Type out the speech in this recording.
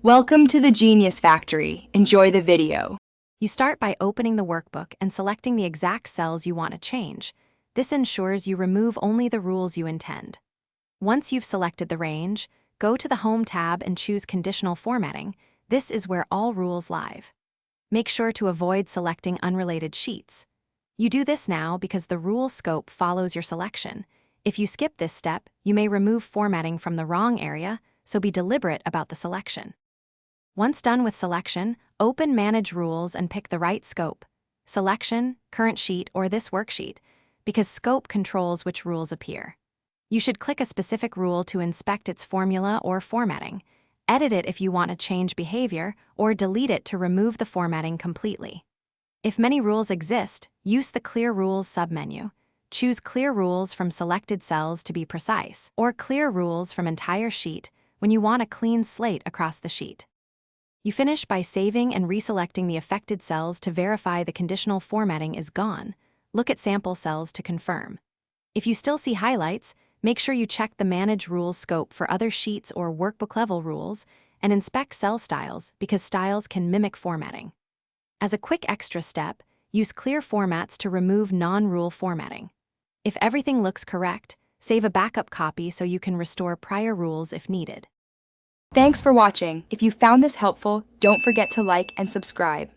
Welcome to the Genius Factory. Enjoy the video. You start by opening the workbook and selecting the exact cells you want to change. This ensures you remove only the rules you intend. Once you've selected the range, go to the Home tab and choose Conditional Formatting. This is where all rules live. Make sure to avoid selecting unrelated sheets. You do this now because the rule scope follows your selection. If you skip this step, you may remove formatting from the wrong area, so be deliberate about the selection. Once done with selection, open Manage Rules and pick the right scope, Selection, Current Sheet, or this worksheet, because scope controls which rules appear. You should click a specific rule to inspect its formula or formatting, edit it if you want to change behavior, or delete it to remove the formatting completely. If many rules exist, use the Clear Rules submenu. Choose Clear Rules from selected cells to be precise, or Clear Rules from entire sheet when you want a clean slate across the sheet. You finish by saving and reselecting the affected cells to verify the conditional formatting is gone. Look at sample cells to confirm. If you still see highlights, make sure you check the Manage Rules scope for other sheets or workbook-level rules, and inspect cell styles because styles can mimic formatting. As a quick extra step, use Clear Formats to remove non-rule formatting. If everything looks correct, save a backup copy so you can restore prior rules if needed. Thanks for watching. If you found this helpful, don't forget to like and subscribe.